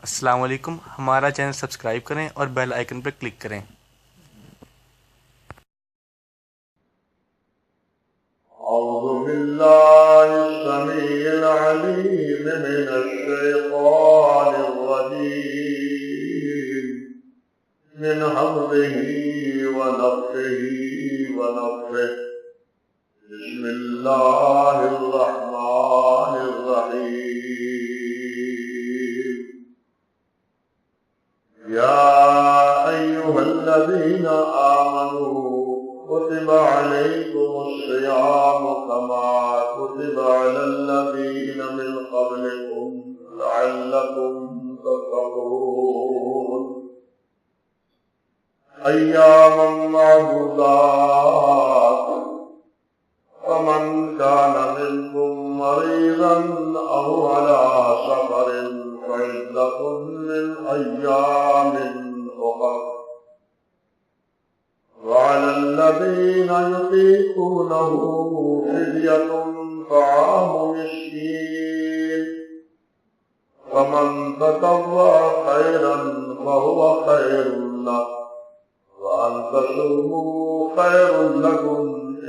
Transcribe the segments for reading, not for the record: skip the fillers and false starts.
السلام علیکم، ہمارا چینل سبسکرائب کریں اور بیل آئیکن پر کلک کریں۔ أعوذ بالله السميع العليم من الشيطان الرجيم من همزه ونفخه ونفخه بسم الله الرحمن الرحيم يا أيها الذين آمنوا كتب عليكم الصيام كما كتب على الذين من قبلكم لعلكم تتقون أياما معدودات فمن كان منكم مريضا أو على سفر فعدة من أيام أخر وعلى الذين يطيقونه فدية طعام مسكين فمن تطوع خيرا فهو خير له وأن تصوموا خير لكم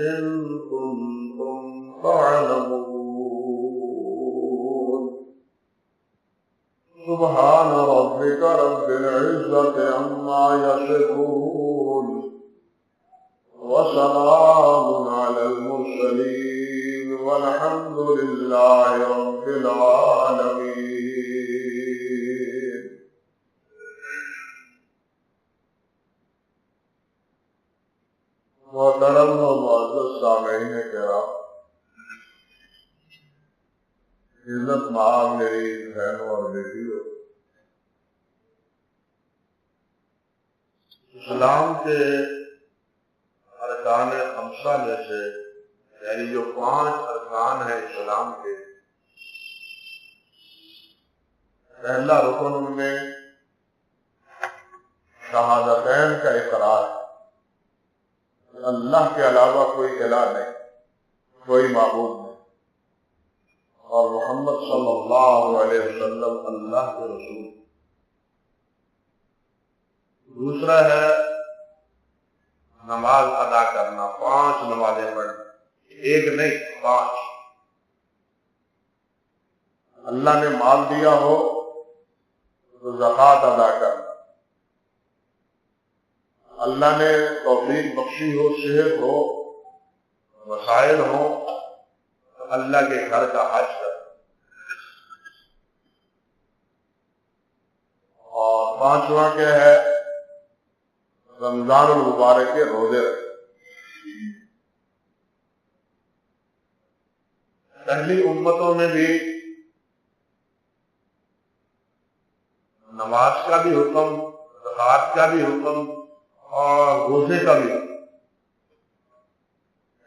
إن كنتم تعلمون سبحان ربك رب العزة عما يصفون وسلام على المرسلين والحمد لله رب العالمين۔ محترم و معزز سامعین کرام، عزت مآب میری بہنوں اور بیٹیوں، اسلام کے ارکان خمسہ میں سے یعنی جو 5 ارکان ہیں اسلام کے، پہلا رکن ان میں شہادتین کا اقرار، اللہ کے علاوہ کوئی الہ نہیں، کوئی معبود نہیں، اور محمد صلی اللہ علیہ وسلم اللہ کے رسول۔ دوسرا ہے نماز ادا کرنا، 5 نمازیں پڑھنا، ایک نہیں 5۔ اللہ نے مال دیا ہو تو زکوٰۃ ادا کرنا، اللہ نے توفیق بخشی ہو، صحت ہو، وسائل ہو تو اللہ کے گھر کا حج کرنا، اور 5واں کیا ہے؟ رمضان المبارک کے روزے رکھے۔ پہلی امتوں میں بھی نماز کا بھی حکم، زکوٰۃ کا بھی حکم اور روزے کا بھی حکم،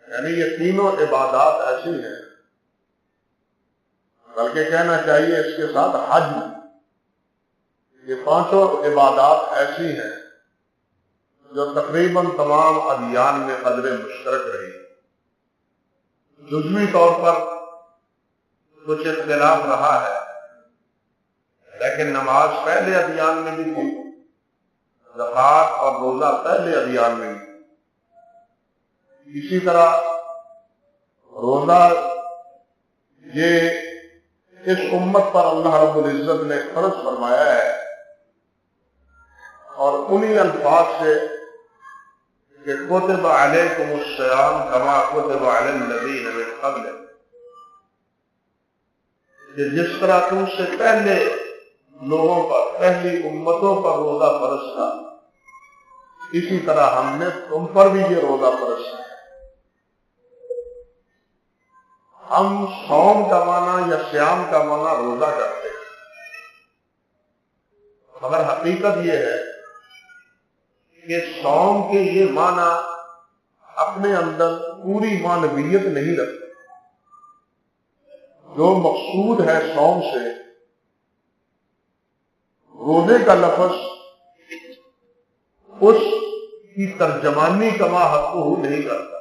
یعنی یہ تینوں عبادات ایسی ہیں، بلکہ کہنا چاہیے اس کے ساتھ حج، یہ 5 عبادات ایسی ہیں جو تقریباً تمام ادیان میں قدر مشترک رہی۔ جزوی طور پر کچھ اختلاف رہا ہے، لیکن نماز پہلے ادیان میں بھی تھی، زکوٰۃ اور روزہ پہلے ادیان میں بھی۔ اسی طرح روزہ یہ اس امت پر اللہ رب العزت نے فرض فرمایا ہے، اور انہی الفاظ سے کہ کتب علیکم الصیام کما کتب علی الذین من قبلکم، کہ جس طرح تم سے پہلے لوگوں پر، پہلی امتوں پر روزہ فرض تھا، اسی طرح ہم نے تم پر بھی یہ روزہ فرض کیا۔ ہم صوم کا معنی یا صیام کا معنی روزہ کرتے ہیں، مگر حقیقت یہ ہے کہ صوم کے یہ معنی اپنے اندر پوری معنویت نہیں رکھتے۔ جو مقصود ہے صوم سے، روزے کا لفظ اس کی ترجمانی کما حقہ نہیں کرتا۔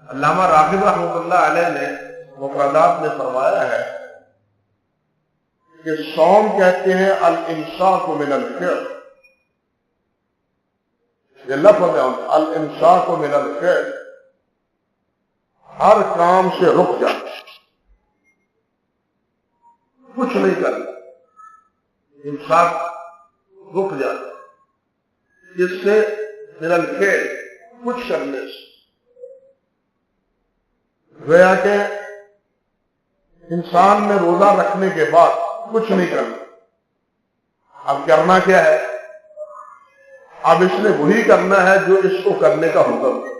علامہ راغب رحمۃ اللہ علیہ نے مفردات میں فرمایا ہے کہ صوم کہتے ہیں الامساک من الفعل، یہ لفظ ہے الامساک من الفعل، ہر کام سے رک جا، کچھ نہیں کرنا، امساک رک جا، جس سے من الفعل کچھ کرنے سے، گویا کہ انسان نے روزہ رکھنے کے بعد کچھ نہیں کرنا، اب کرنا کیا ہے؟ اب اس نے وہی کرنا ہے جو اس کو کرنے کا حکم ہے۔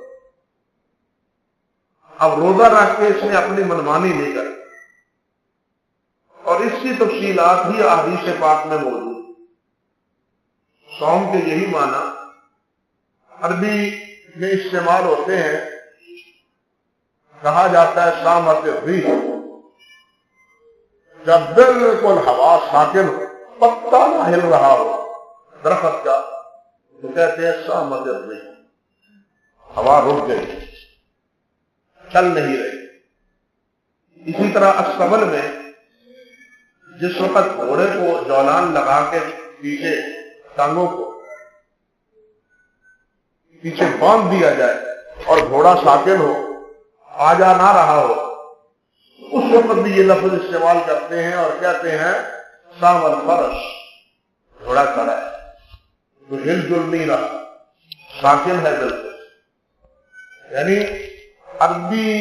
اب روزہ رکھ کے اس نے اپنی منمانی نہیں کرنی، اور اس کی تفصیلات ہی احادیث پاک میں موجود۔ صوم کے یہی معنی عربی میں استعمال ہوتے ہیں، کہا جاتا ہے سامت الریح، جب بالکل ہوا ساکن ہو، پتا نہ ہل رہا ہو درخت کا، تو کہتے ہیں سامت الریح، ہوا رک گئی، چل نہیں رہی۔ اسی طرح استبل میں جس وقت گھوڑے کو جولان لگا کے پیچھے ٹانگوں کو پیچھے باندھ دیا جائے اور گھوڑا ساکن ہو، آ جا نہ رہا ہو، اس وقت بھی یہ لفظ استعمال کرتے ہیں اور کہتے ہیں سام الفرش، گھوڑا کھڑا ہے، تو ہل جل نہیں رہا، ساکن ہے بالکل۔ یعنی عربی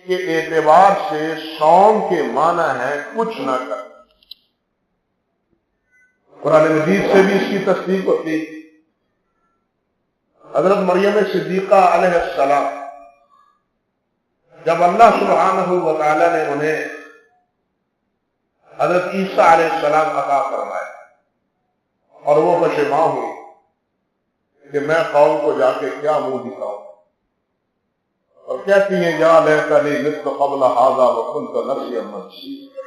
کے اعتبار سے صوم کے معنی ہے کچھ نہ کرنا۔ قرآن مجید سے بھی اس کی تصدیق ہوتی ہے۔ حضرت مریم صدیقہ علیہ السلام، جب اللہ سبحانہ و تعالی نے انہیں حضرت عیسیٰ علیہ السلام عطا فرمایا اور وہ پشیمان ہوئی کہ میں قوم کو جا کے کیا منہ دکھاؤں، اور کہتی ہیں یا لیتنی مت قبل ھذا وکنت نسیا منسیا،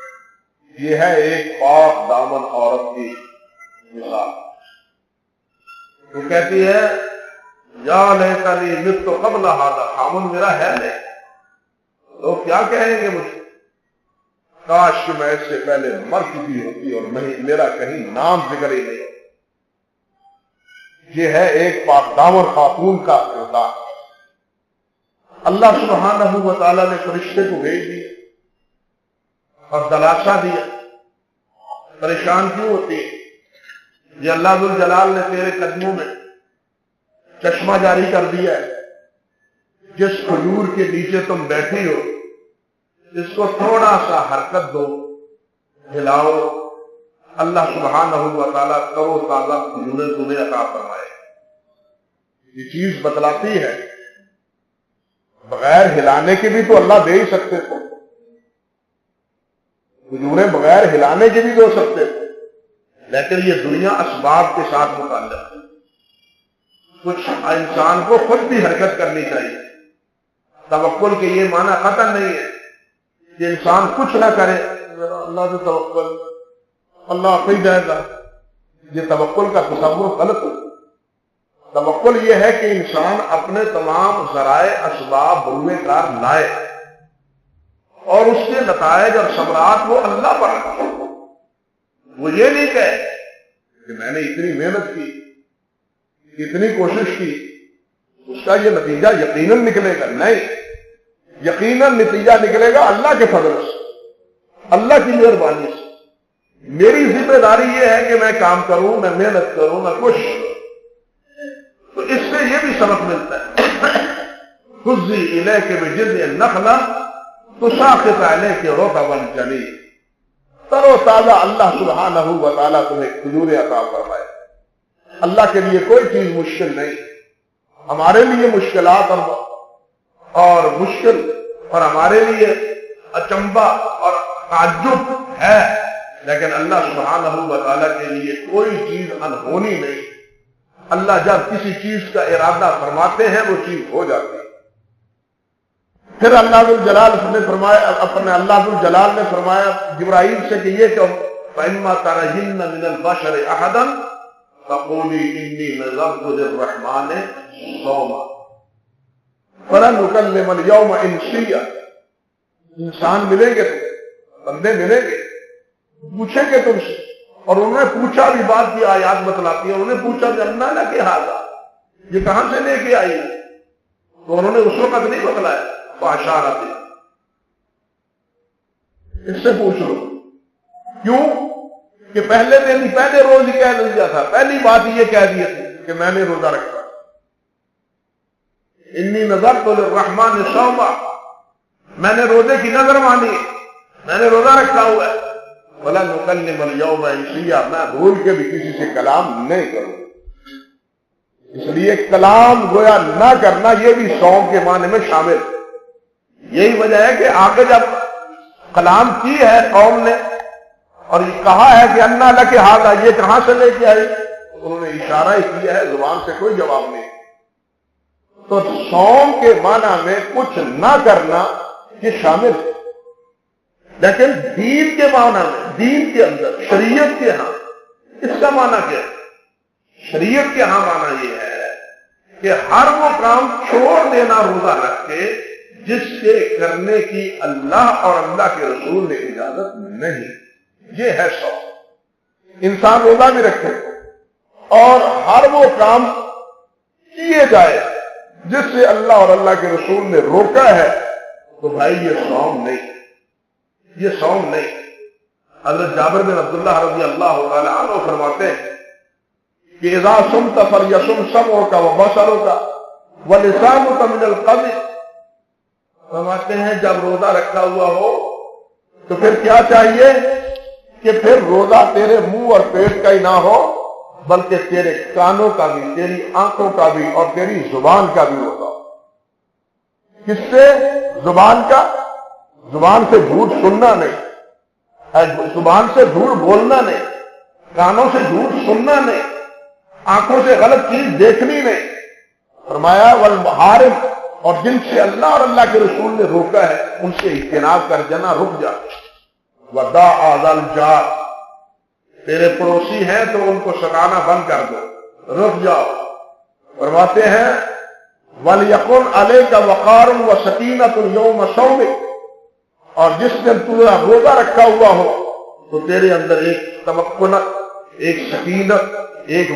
یہ ہے ایک پاک دامن عورت کی مثال۔ وہ کہتی ہے یا لیتنی مت قبل ھذا، خامن میرا ہے نہیں، لوگ کیا کہیں گے مجھے، کاش میں اس سے پہلے مر چکی ہوتی اور میرا کہیں نام ذکر ہی نہیں۔ یہ ہے ایک پاک دامن خاتون کا کردار۔ اللہ سبحانہ و تعالیٰ نے فرشتے کو بھیج دیا اور دلاسا دیا، پریشان کیوں ہوتی ہے؟ یہ اللہ ذوالجلال نے تیرے قدموں میں چشمہ جاری کر دیا ہے، جس کھجور کے نیچے تم بیٹھی ہو اس کو تھوڑا سا حرکت دو، ہلاؤ، اللہ سبحانہ و تعالیٰ کرو تازہ کھجوریں تمہیں عطا فرمائے۔ یہ چیز بتلاتی ہے بغیر ہلانے کے بھی تو اللہ دے ہی سکتے تھے، کھجوریں بغیر ہلانے کے بھی دے سکتے تھے، لیکن یہ دنیا اسباب کے ساتھ متعلق ہے۔ کچھ انسان کو خود بھی حرکت کرنی چاہیے۔ توکل کے یہ معنی قطعا نہیں ہے کہ انسان کچھ نہ کرے، اللہ سے توکل، اللہ پہ جائے گا، یہ توکل کا تصور غلط ہے۔ توکل یہ ہے کہ انسان اپنے تمام ذرائع اسباب بروئے کار لائے اور اس کے نتائج اور ثمرات وہ اللہ پر رکھے۔ وہ یہ نہیں کہے کہ میں نے اتنی محنت کی، اتنی کوشش کی، اس کا یہ نتیجہ یقیناً نکلے گا، نہیں، یقیناً نتیجہ نکلے گا اللہ کے فضل سے، اللہ کی مہربانی سے۔ میری ذمہ داری یہ ہے کہ میں کام کروں، میں محنت کروں، میں کوشش کروں۔ تو اس سے یہ بھی سبق ملتا ہے، خذی الیک بجذع النخلہ تساقط علیک رطبا جنیا، تر و تازہ اللہ سبحانہ و تعالیٰ تمہیں کھجوریں عطا فرمائے۔ اللہ کے لیے کوئی چیز مشکل نہیں۔ ہمارے لیے مشکلات اور مشکل اور ہمارے لیے اچنبا اور تعجب ہے، لیکن اللہ سبحانہ و تعالیٰ کے لیے کوئی چیز انہونی نہیں۔ اللہ جب کسی چیز کا ارادہ فرماتے ہیں وہ چیز ہو جاتی ہے۔ پھر اللہ ذوالجلال نے فرمایا جبرائیل سے کہ یہ کہ فَإِمَّا تَرَيِنَّ مِنَ الْبَشَرِ أَحَدًا فَقُولِي إِنِّي نَذَرْتُ لِلرَّحْمَٰنِ صَوْمًا فَلَن نُكَلِّمَ الْيَوْمَ إِنسِيًّا، انسان ملیں گے تو بندے ملیں گے، پوچھیں گے تم سے. اور انہوں نے پوچھا بھی، بات کی آیات بتلاتی ہے، انہوں نے پوچھا کہ اللہ نہ کہ حاضر یہ کہاں سے لے کے آئی؟ تو انہوں نے اس وقت نہیں بتلایا. تو اشارت اس سے پوچھ لو. کیوں کہ پہلے دن پہلے روز ہی کہہ دیا تھا، پہلی بات یہ کہہ دی تھی کہ میں نے روزہ رکھا. انی نذرت للرحمن صوما، میں نے روزے کی نظر مانی، میں نے روزہ رکھا ہوا ہے. وَلَن نُكَلِّمَ الْيَوْمَ إِنسِيًّا، میں بھول کے بھی کسی سے کلام نہیں کروں. اس لیے کلام گویا نہ کرنا یہ بھی صوم کے معنی میں شامل. یہی وجہ ہے کہ آگے جب کلام کی ہے قوم نے اور یہ کہا ہے کہ انا لک ھذا، یہ کہاں سے لے کے آئی؟ انہوں نے اشارہ ہی کیا ہے، زبان سے کوئی جواب نہیں. تو صوم کے معنی میں کچھ نہ کرنا یہ شامل ہے. لیکن دین کے معنی میں، دین کے اندر، شریعت کے ہاں اس کا معنی کیا ہے؟ شریعت کے ہاں معنی یہ ہے کہ ہر وہ کام چھوڑ دینا روزہ رکھ کے جس کے کرنے کی اللہ اور اللہ کے رسول نے اجازت نہیں. یہ ہے صوم. انسان روزہ بھی رکھے اور ہر وہ کام کیے جائے جس سے اللہ اور اللہ کے رسول نے روکا ہے، تو بھائی یہ صوم نہیں، یہ صوم نہیں. حضرت جابر بن عبداللہ رضی اللہ تعالی عنہ فرماتے ہیں کہ اذا صمت فلیصم سمعک وبصرک ولسانک من القذف. فرماتے ہیں جب روزہ رکھا ہوا ہو تو پھر کیا چاہیے کہ پھر روزہ تیرے منہ اور پیٹ کا ہی نہ ہو بلکہ تیرے کانوں کا بھی، تیری آنکھوں کا بھی اور تیری زبان کا بھی روزہ ہو. کس سے؟ زبان کا. زبان سے جھوٹ سننا نہیں، زبان سے جھوٹ بولنا نہیں، کانوں سے جھوٹ سننا نہیں، آنکھوں سے غلط چیز دیکھنی نہیں. فرمایا والمحارم، اور جن سے اللہ اور اللہ کے رسول نے روکا ہے ان سے اجتناب کر جانا، رک جا. وداع ذا الجار، تیرے پڑوسی ہیں تو ان کو ستانا بند کر دو، رک جاؤ. فرماتے ہیں وَلْيَكُنْ عَلَيْكَ وَقَارٌ وَسَكِينَةٌ يَوْمَ صَوْمِكَ، اور جس دن تو روزہ رکھا ہوا ہو تو تیرے اندر ایک تمکنت، ایک سکینت، ایک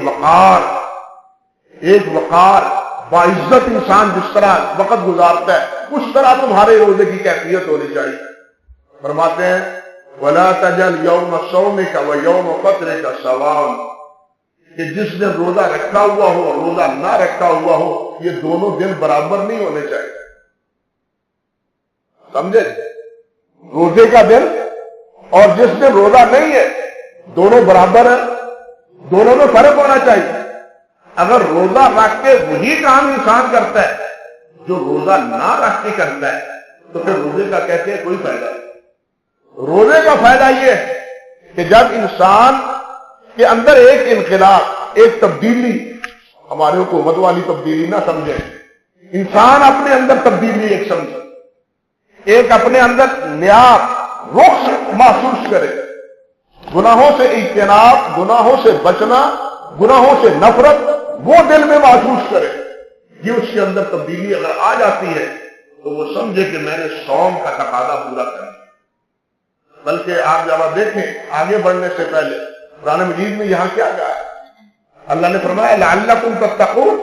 وقار باعزت انسان جس طرح وقت گزارتا ہے اس طرح تمہارے روزے کی کیفیت ہونی چاہیے. فرماتے ہیں وَلَا تَجَلْ يَوْمَ صَوْمِكَ وَيَوْمَ فَطْرِكَ سَوَاءً، کہ جس دن روزہ رکھا ہوا ہو اور روزہ نہ رکھا ہوا ہو یہ دونوں دن برابر نہیں ہونے چاہیے. سمجھے؟ روزے کا دن اور جس دن روزہ نہیں ہے دونوں برابر ہیں، دونوں میں فرق ہونا چاہیے. اگر روزہ رکھ کے وہی کام انسان کرتا ہے جو روزہ نہ رکھ کے کرتا ہے تو پھر روزے کا کہتے ہیں کوئی فائدہ نہیں. روزے کا فائدہ یہ ہے کہ جب انسان کے اندر ایک انقلاب، ایک تبدیلی، ہمارے حکومت والی تبدیلی نہ سمجھے، انسان اپنے اندر تبدیلی ایک سمجھے، ایک اپنے اندر نیا رخ محسوس کرے، گناہوں سے اجتناب، گناہوں سے بچنا، گناہوں سے نفرت وہ دل میں محسوس کرے. یہ اس کے اندر تبدیلی اگر آ جاتی ہے تو وہ سمجھے کہ میں نے صوم کا تقاضا پورا کر دیا. بلکہ آپ جب آپ دیکھیں آگے بڑھنے سے پہلے قرآن مجید میں یہاں کیا کہا ہے؟ اللہ نے فرمایا لعلکم تتقون،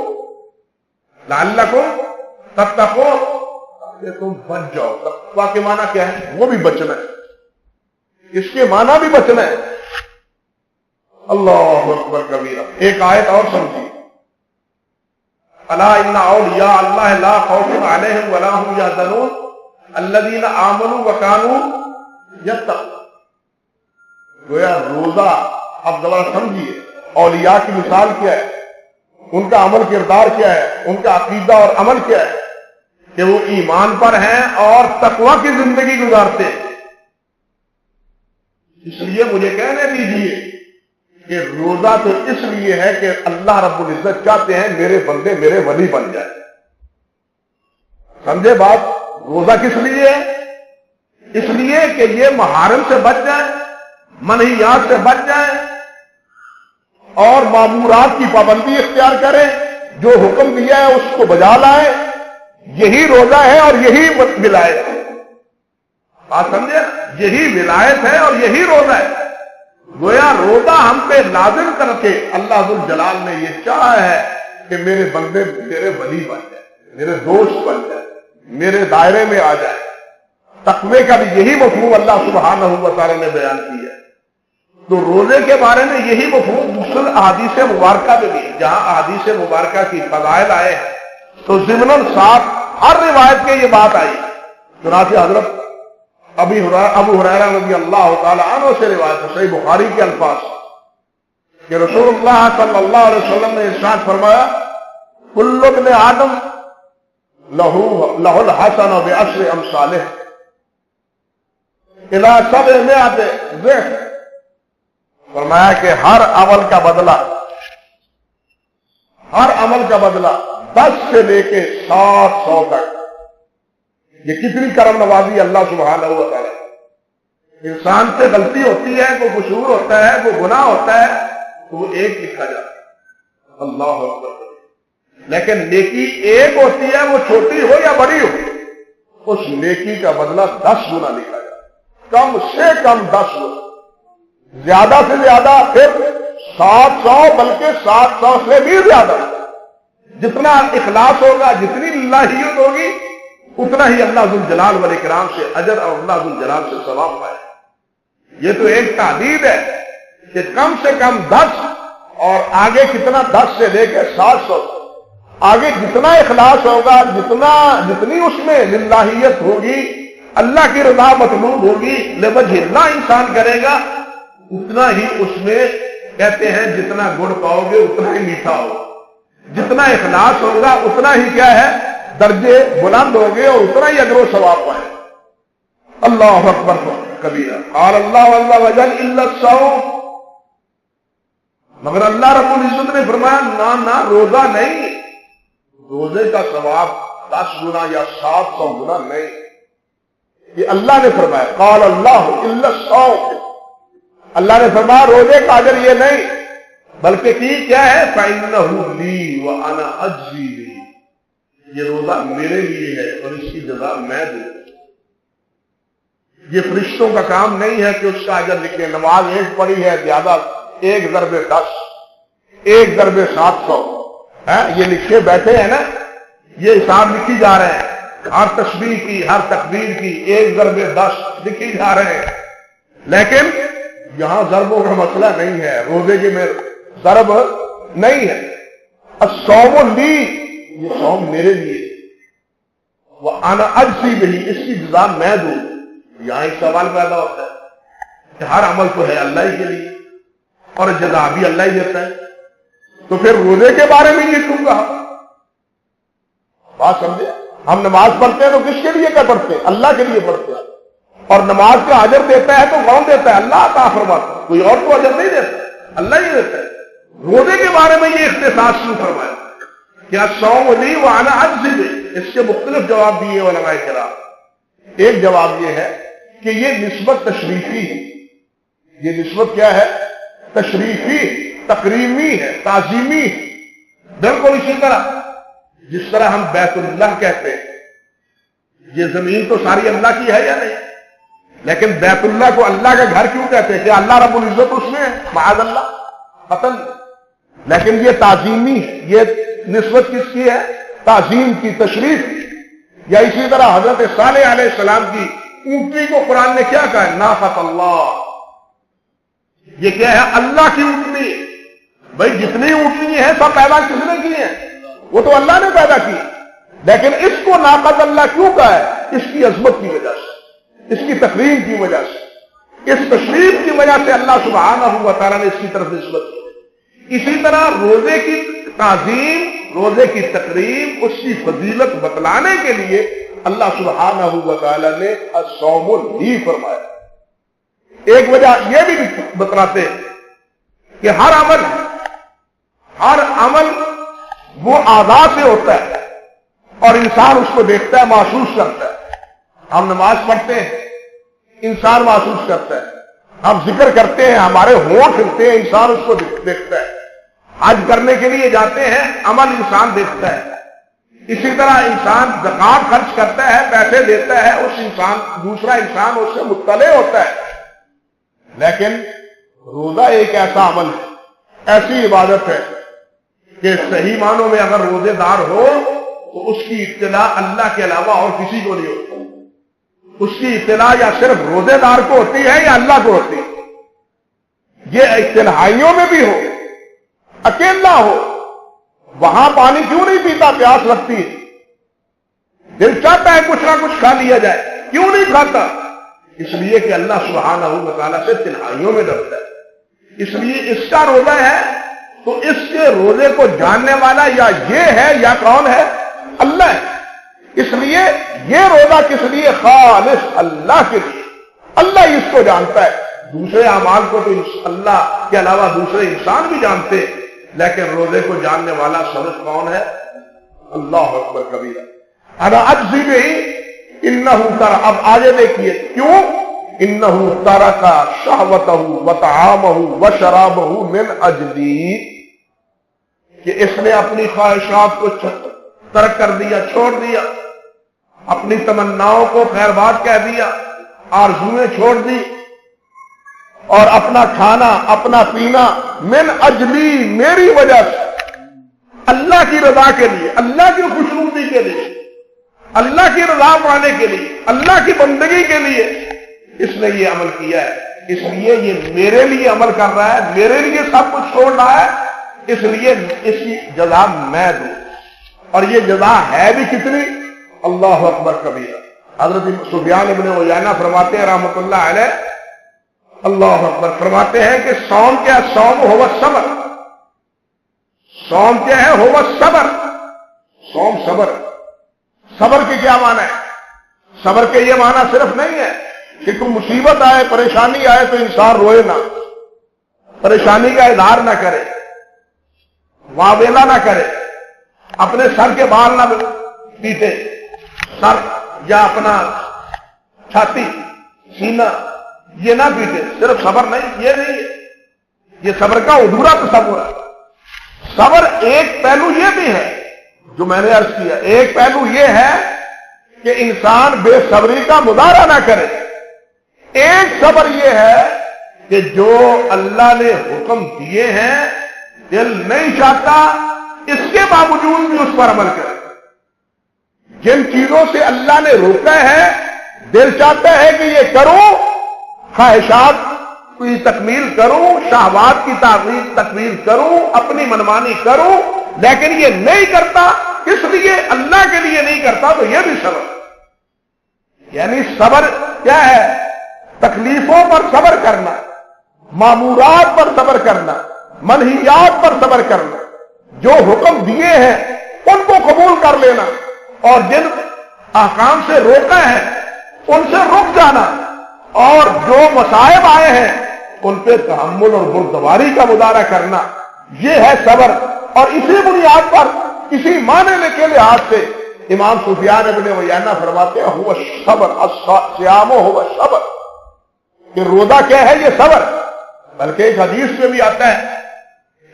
لعلکم تتقون، کہ تم بچ جاؤ. تقویٰ کے معنی کیا ہے؟ وہ بھی بچنا ہے، اس کے معنی بھی بچنا ہے. اللہ اکبر کبیرہ. ایک آیت اور سمجھیے، الا ان اولیاء اللہ لا خوف علیہم ولا هم يحزنون الذین آمنوا وکانوا یتقون. گویا روزہ، اب ذرا سمجھیے اولیاء کی مثال کیا ہے، ان کا عمل کردار کیا ہے، ان کا عقیدہ اور عمل کیا ہے کہ وہ ایمان پر ہیں اور تقوی کی زندگی گزارتے ہیں. اس لیے مجھے کہنے دیجیے کہ روزہ تو اس لیے ہے کہ اللہ رب العزت چاہتے ہیں میرے بندے میرے ولی بن جائیں. سمجھے بات؟ روزہ کس لیے ہے؟ اس لیے کہ یہ محارم سے بچ جائیں، منہیات سے بچ جائیں اور مامورات کی پابندی اختیار کریں، جو حکم دیا ہے اس کو بجا لائیں. یہی روزہ ہے اور یہی ولایت ہے. بات سمجھے؟ یہی ولایت ہے اور یہی روزہ ہے. گویا روزہ ہم پہ لازم کر کے اللہ ذوالجلال نے یہ چاہا ہے کہ میرے بندے میرے ولی بن جائے، میرے دوست بن جائے، میرے دائرے میں آ جائے۔ تقوی کا بھی یہی مفہوم اللہ سبحانہ و تعالی نے بیان کیا ہے۔ تو روزے کے بارے میں یہی مفہوم دوسرے احادیث مبارکہ میں بھی ہے، جہاں احادیث مبارکہ کی فضائل آئے ہیں تو ضمناً ساتھ ہر روایت کے یہ بات آئی۔ چنانچہ حضرت ابو ہریرہ رضی اللہ تعالی عنہ سے روایت ہے، صحیح بخاری کے الفاظ کہ رسول اللہ صلی اللہ علیہ وسلم نے ارشاد فرمایا کل ابن آدم لہ الحسن بعشر امثالہ الی 700 ضعف۔ فرمایا کہ ہر عمل کا بدلہ 10 سے لے کے 700 تک۔ یہ کتنی کرم نوازی اللہ سبحانہ و تعالی۔ انسان سے غلطی ہوتی ہے، کوئی قصور ہوتا ہے، کوئی گناہ ہوتا ہے تو وہ ایک لکھا جاتا ہے، اللہ اکبر۔ لیکن نیکی ایک ہوتی ہے، وہ چھوٹی ہو یا بڑی ہو، اس نیکی کا بدلہ 10 گنا لکھا جاتا ہے، کم سے کم 10 گنا، زیادہ سے زیادہ پھر 700، بلکہ 700 سے بھی زیادہ۔ جتنا اخلاص ہوگا، جتنی اللہیت ہوگی، اتنا ہی اللہ ذوالجلال والاکرام سے اجر اور اللہ ذوالجلال سے ثواب پائے۔ یہ تو ایک تعدید ہے کہ کم سے کم 10 اور آگے کتنا 10 سے لے کے 700، آگے جتنا اخلاص ہوگا، جتنی اس میں للہیت ہوگی، اللہ کی رضا مطلوب ہوگی، لوجہ اللہ انسان کرے گا، اتنا ہی اس میں کہتے ہیں جتنا گڑ پاؤ گے اتنا ہی میٹھا ہوگا، جتنا اخلاص ہوگا اتنا ہی کیا ہے درجے بلند ہوگے اور اتنا ہی اجر و ثواب پائے۔ اللہ اکبر کبیرہ۔ قال اللہ عز وجل الا الصوم، مگر اللہ رب العزت نے فرمایا نہ روزہ نہیں، روزے کا ثواب 10 گنا یا 700 گنا نہیں، یہ اللہ نے فرمایا۔ قال اللہ الا الصوم، اللہ نے فرمایا روزے کا اجر یہ نہیں، بلکہ کیا ہے فإنہ لی وأنا أجزی بہ، یہ روزہ میرے لیے ہے اور اس کی جزا میں دوں۔ یہ فرشتوں کا کام نہیں ہے کہ اس کا اجر لکھے۔ نماز ایک پڑھی ہے زیادہ، 1 ضرب 10، 1 ضرب 700، یہ لکھے بیٹھے ہیں نا، یہ حساب لکھی جا رہے ہیں، ہر تسبیح کی، ہر تکبیر کی 1 ضرب 10 لکھی جا رہے ہیں، لیکن یہاں ضربوں کا مسئلہ نہیں ہے، روزے کے میں ضرب نہیں ہے۔ الصوم لی، یہ صوم میرے لیے، وأنا أجزی بہ، اس کی جزا میں دوں۔ یہاں ایک سوال پیدا ہوتا ہے کہ ہر عمل تو ہے اللہ ہی کے لیے اور جزا بھی اللہ ہی دیتا ہے، تو پھر روزے کے بارے میں یہ کیوں کہا؟ بات سمجھے؟ ہم نماز پڑھتے ہیں تو کس کے لیے کیا پڑھتے ہیں؟ اللہ کے لیے پڑھتے ہیں، اور نماز کا اجر دیتا ہے تو کون دیتا ہے؟ اللہ عطا فرماتا ہے، کوئی اور تو اجر نہیں دیتا، اللہ ہی دیتا ہے۔ روزے کے بارے میں یہ اختصاص کیوں فرمایا؟ کیا صوم لی وأنا أجزی بہ؟ اس کے مختلف جواب دیے علماء کرام۔ ایک جواب یہ ہے کہ یہ نسبت تشریفی ہے، یہ نسبت کیا ہے؟ تشریفی، تکریمی ہے، تعظیمی ہے۔ بالکل اسی طرح جس طرح ہم بیت اللہ کہتے ہیں، یہ زمین تو ساری اللہ کی ہے یا نہیں، لیکن بیت اللہ کو اللہ کا گھر کیوں کہتے ہیں؟ کہ اللہ رب العزت اس میں ہے، معاذ اللہ، قطن، لیکن یہ تعظیمی ہے، یہ نسبت کس کی ہے؟ تعظیم کی، تشریف کی۔ یا اسی طرح حضرت صالح علیہ السلام کی اونٹنی کو قرآن نے کیا کہا ہے؟ ناقۃ اللہ، یہ کیا ہے؟ اللہ کی اونٹنی۔ بھائی جتنی اونٹنی ہے سب پیدا کس نے کی ہے؟ وہ تو اللہ نے پیدا کی، لیکن اس کو ناقۃ اللہ کیوں کہا ہے؟ اس کی عظمت کی وجہ سے، اس کی تکریم کی وجہ سے، اس تشریف کی وجہ سے اللہ سبحانہ و تعالیٰ نے اس کی طرف نسبت کی۔ اسی طرح روزے کی تعظیم، روزے کی تقریب، اس کی فضیلت بتلانے کے لیے اللہ سبحانہ و تعالیٰ نے الصوم لی فرمایا۔ ایک وجہ یہ بھی بتلاتے ہیں کہ ہر عمل وہ اعضاء سے ہوتا ہے اور انسان اس کو دیکھتا ہے، محسوس کرتا ہے۔ ہم نماز پڑھتے ہیں، انسان محسوس کرتا ہے، ہم ذکر کرتے ہیں، ہمارے ہونٹ ہلتے ہیں، انسان اس کو دیکھتا ہے، حج کرنے کے لیے جاتے ہیں، عمل انسان دیکھتا ہے۔ اسی طرح انسان زکات خرچ کرتا ہے، پیسے دیتا ہے، دوسرا انسان اس سے مطلع ہوتا ہے۔ لیکن روزہ ایک ایسا عمل ہے، ایسی عبادت ہے کہ صحیح معنوں میں اگر روزے دار ہو تو اس کی اطلاع اللہ کے علاوہ اور کسی کو نہیں ہوتی. اس کی اطلاع یا صرف روزے دار کو ہوتی ہے یا اللہ کو ہوتی ہے. یہ تنہائیوں میں بھی ہو، اکیلا ہو، وہاں پانی کیوں نہیں پیتا؟ پیاس لگتی ہے، دل چاہتا ہے کچھ نہ کچھ کھا لیا جائے، کیوں نہیں کھاتا؟ اس لیے کہ اللہ سبحانہ و تعالیٰ سے تنہائیوں میں ڈرتا ہے. اس لیے اس کا روزہ ہے تو اس کے روزے کو جاننے والا یا یہ ہے یا کون ہے؟ اللہ ہے. اس لیے یہ روزہ کس لیے؟ خالص اللہ کے لیے. اللہ ہی اس کو جانتا ہے. دوسرے اعمال کو تو اللہ کے علاوہ دوسرے انسان بھی جانتے، لیکن روزے کو جاننے والا سبز کون ہے؟ اللہ اکبر کبیرہ. انا اجزی بہ انہ ترک. اب آگے دیکھیے کیوں؟ انہ ترک شہوتہ وطعامہ وشرابہ من اجلی، کہ اس نے اپنی خواہشات کو ترک کر دیا، چھوڑ دیا، اپنی تمناؤں کو خیر بات کہہ دیا، آرزویں چھوڑ دی، اور اپنا کھانا اپنا پینا من اجلی، میری وجہ سے، اللہ کی رضا کے لیے، اللہ کی خوشنودی کے لیے، اللہ کی رضا پانے کے لیے، اللہ کی بندگی کے لیے اس نے یہ عمل کیا ہے. اس لیے یہ میرے لیے عمل کر رہا ہے، میرے لیے سب کچھ چھوڑ رہا ہے، اس لیے اس کی جزا میں دوں. اور یہ جزا ہے بھی کتنی؟ اللہ اکبر کبیرہ. حضرت سفیان ابن عیینہ فرماتے ہیں رحمۃ اللہ علیہ، اللہ اکبر، فرماتے ہیں کہ صوم کیا؟ صوم ہو صبر. صوم کیا ہے؟ ہو صبر. صوم صبر. صبر کے کیا معنی ہے؟ صبر کے یہ معنی صرف نہیں ہے کہ کوئی مصیبت آئے، پریشانی آئے تو انسان روئے نہ، پریشانی کا اظہار نہ کرے، واویلا نہ کرے، اپنے سر کے بال نہ پیٹے، سر یا اپنا چھاتی سینہ یہ نہ پیٹے. صرف صبر نہیں، یہ نہیں ہے، یہ صبر کا ادھورا تصور ہے. صبر ایک پہلو یہ بھی ہے جو میں نے عرض کیا، ایک پہلو یہ ہے کہ انسان بے صبری کا مظاہرہ نہ کرے. ایک صبر یہ ہے کہ جو اللہ نے حکم دیے ہیں دل نہیں چاہتا، اس کے باوجود بھی اس پر عمل کرے. جن چیزوں سے اللہ نے روکا ہے دل چاہتا ہے کہ یہ کروں، خواہشات کی تکمیل کروں، شہوات کی تکمیل کروں، اپنی منمانی کروں، لیکن یہ نہیں کرتا. کس لیے؟ اللہ کے لیے نہیں کرتا. تو یہ بھی صبر. یعنی صبر کیا ہے؟ تکلیفوں پر صبر کرنا، مامورات پر صبر کرنا، منہیات پر صبر کرنا، جو حکم دیے ہیں ان کو قبول کر لینا، اور جن احکام سے روکا ہے ان سے رک جانا، اور جو مصائب آئے ہیں ان پہ تحمل اور بردباری کا مظاہرہ کرنا. یہ ہے صبر. اور اسی بنیاد پر اسی معنی کے لحاظ سے امام سفیان ابن عیینہ فرماتے ہیں ہوا صبر الصیام ہوا صبر، کہ روزہ کیا ہے؟ یہ صبر. بلکہ ایک حدیث میں بھی آتا ہے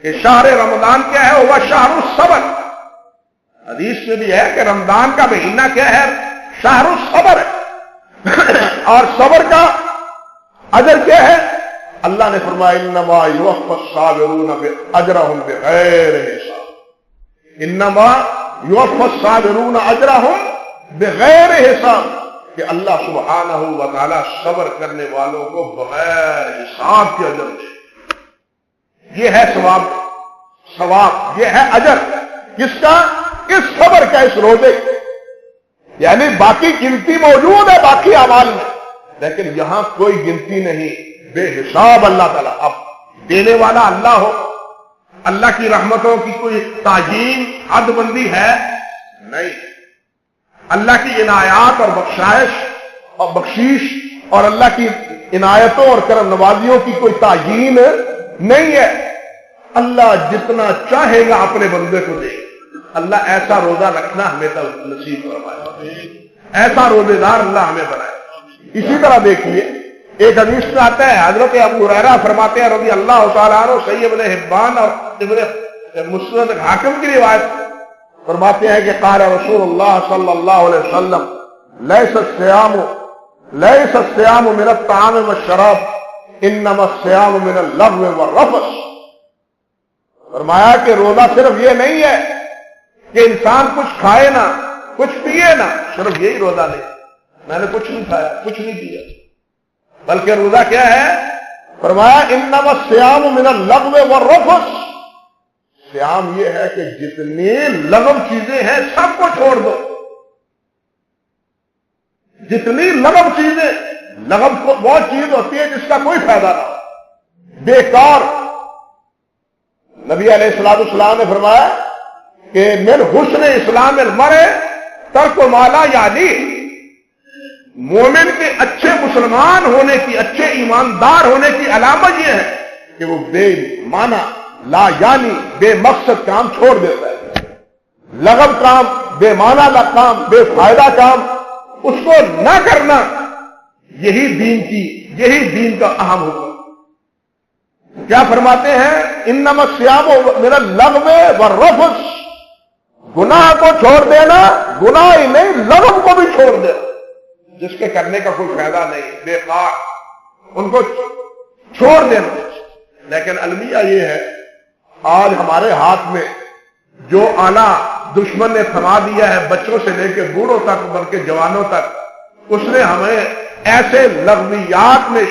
کہ شہر رمضان کیا ہے؟ ہوا شہر الصبر. حدیث میں بھی ہے کہ رمضان کا مہینہ کیا ہے؟ شہر الصبر. اور صبر کا اجر کیا ہے؟ اللہ نے فرمایا انما یوفی الصابرون اجرهم بغیر حساب. انما یوفی الصابرون اجرهم بغیر حساب، کہ اللہ سبحانہ و تعالی صبر کرنے والوں کو بغیر حساب کے اجر دے. یہ ہے ثواب، یہ ہے اجر. کس کا؟ اس صبر کا، اس روزے. یعنی باقی گنتی موجود ہے باقی اعمال میں، لیکن یہاں کوئی گنتی نہیں، بے حساب اللہ تعالیٰ. اب دینے والا اللہ ہو، اللہ کی رحمتوں کی کوئی تعظیم حد بندی ہے نہیں. اللہ کی عنایات اور بخشائش اور بخشیش اور اللہ کی عنایتوں اور کرم نوازیوں کی کوئی تعین نہیں ہے. اللہ جتنا چاہے گا اپنے بندے کو دے. اللہ ایسا روزہ رکھنا ہمیں تو نصیب فرمائے، ایسا روزے دار اللہ ہمیں بنائے. اسی طرح دیکھیے ایک حدیث میں آتا ہے، حضرت ابو ہریرہ فرماتے ہیں رضی اللہ تعالیٰ عنہ، صحیح ابن حبان اور ابن مسند حاکم کی روایت فرماتے ہیں کہ قال رسول اللہ صلی اللہ علیہ وسلم لیس الصیام من الطعام والشراب انما الصیام من اللغو والرفث، فرمایا کہ روزہ صرف یہ نہیں ہے کہ انسان کچھ کھائے نہ کچھ پیے نہ، صرف یہی روزہ نہیں، میں نے کچھ نہیں کھایا کچھ نہیں پیا، بلکہ روزہ کیا ہے؟ فرمایا انما الصیام من اللغو والرفث، صیام یہ ہے کہ جتنی لغو چیزیں ہیں سب کو چھوڑ دو، جتنی لغو چیزیں، لغو وہ چیز ہوتی ہے جس کا کوئی فائدہ نہ ہو، بیکار۔ نبی علیہ السلام نے فرمایا کہ من حسن اسلام المرء ترک ما لا یعنی، مومن کے اچھے مسلمان ہونے کی، اچھے ایماندار ہونے کی علامت یہ ہے کہ وہ بے معنی لا یعنی بے مقصد کام چھوڑ دیتا ہے، لغو کام، بے معنی کام، بے فائدہ کام، اس کو نہ کرنا، یہی دین کا اہم حکم۔ کیا فرماتے ہیں؟ انما الصیام من اللغو والرفث، گناہ کو چھوڑ دینا، گناہ ہی نہیں لغو کو بھی چھوڑ دینا، جس کے کرنے کا کوئی فائدہ نہیں، بیکار، ان کو چھوڑ دینا۔ لیکن المیہ یہ ہے، آج ہمارے ہاتھ میں جو آلہ دشمن نے تھما دیا ہے، بچوں سے لے کے بوڑھوں تک بلکہ جوانوں تک، اس نے ہمیں ایسے لغویات میں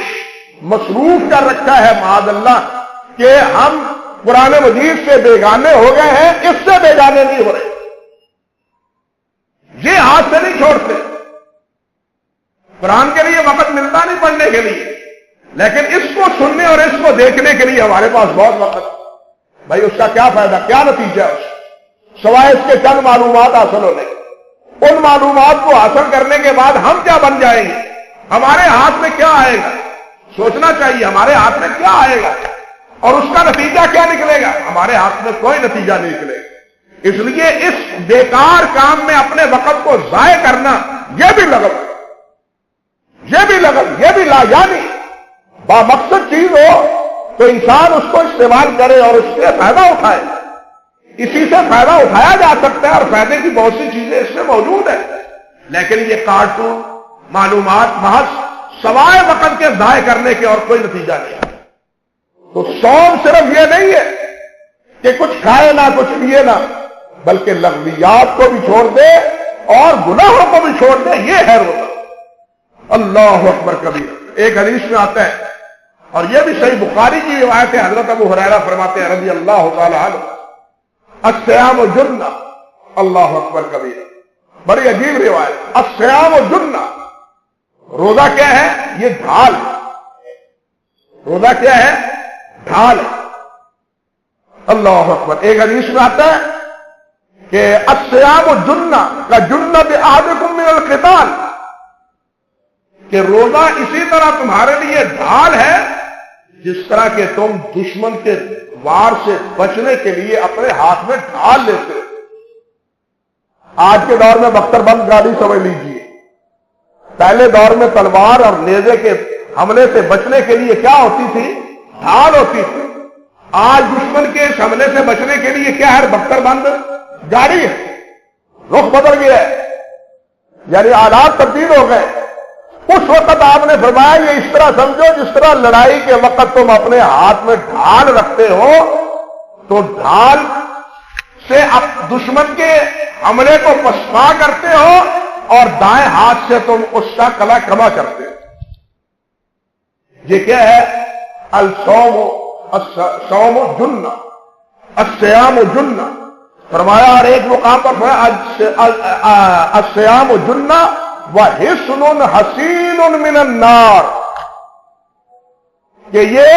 مصروف کر رکھا ہے معاذ اللہ کہ ہم قرآن مجید سے بیگانے ہو گئے ہیں، اس سے بیگانے نہیں ہو رہے، یہ ہاتھ سے نہیں چھوڑتے۔ قرآن کے لیے وقت ملتا نہیں پڑھنے کے لیے، لیکن اس کو سننے اور اس کو دیکھنے کے لیے ہمارے پاس بہت وقت۔ بھائی اس کا کیا فائدہ، کیا نتیجہ ہے اس، سوائے اس کے چند معلومات حاصل ہونے، ان معلومات کو حاصل کرنے کے بعد ہم کیا بن جائیں گے، ہمارے ہاتھ میں کیا آئے گا؟ سوچنا چاہیے ہمارے ہاتھ میں کیا آئے گا اور اس کا نتیجہ کیا نکلے گا۔ ہمارے ہاتھ میں کوئی نتیجہ نہیں نکلے گا، اس لیے اس بیکار کام میں اپنے وقت کو ضائع کرنا یہ بھی لغو، یہ بھی لا یعنی با مقصد چیز ہو تو انسان اس کو استعمال کرے اور اس سے فائدہ اٹھائے، اسی سے فائدہ اٹھایا جا سکتا ہے اور فائدے کی بہت سی چیزیں اس سے موجود ہیں، لیکن یہ کارٹون معلومات محض سوائے وقت کے ضائع کرنے کے اور کوئی نتیجہ نہیں۔ تو صوم صرف یہ نہیں ہے کہ کچھ کھائے نہ کچھ پیے نہ، بلکہ لغویات کو بھی چھوڑ دے اور گناہوں کو بھی چھوڑ دے، یہ ہے روزہ۔ اللہ اکبر کبیر۔ ایک حدیث میں آتا ہے اور یہ بھی صحیح بخاری کی روایت ہے، حضرت ابو ہریرہ فرماتے ہیں رضی اللہ تعالی عنہ، الصیام جنہ، اللہ اکبر کبیر، بڑی عجیب روایت، الصیام جنہ، روزہ کیا ہے؟ یہ ڈھال، روزہ کیا ہے؟ ڈھال ہے۔ اللہ اکبر۔ ایک حدیث میں آتا ہے کہ الصیام جنہ کا جنہ بأحدکم من القتال، کہ روزہ اسی طرح تمہارے لیے ڈھال ہے جس طرح کہ تم دشمن کے وار سے بچنے کے لیے اپنے ہاتھ میں ڈھال لیتے ہو۔ آج کے دور میں بختر بند گاڑی سمجھ لیجیے، پہلے دور میں تلوار اور نیزے کے حملے سے بچنے کے لیے کیا ہوتی تھی؟ ڈھال ہوتی تھی۔ آج دشمن کے اس حملے سے بچنے کے لیے کیا ہے؟ بختر بند گاڑی ہے۔ رخ بدل گیا ہے، یعنی حالات تبدیل ہو گئے۔ اس وقت آپ نے فرمایا یہ اس طرح سمجھو جس طرح لڑائی کے وقت تم اپنے ہاتھ میں ڈھال رکھتے ہو، تو ڈھال سے اب دشمن کے حملے کو پسپا کرتے ہو اور دائیں ہاتھ سے تم اس کا کلا کما کرتے ہو۔ یہ کیا ہے؟ الصوم جنہ، الصیام جنہ، فرمایا اور ایک مقام پر فرمایا الصیام جنہ وحصن حصین من النار، کہ یہ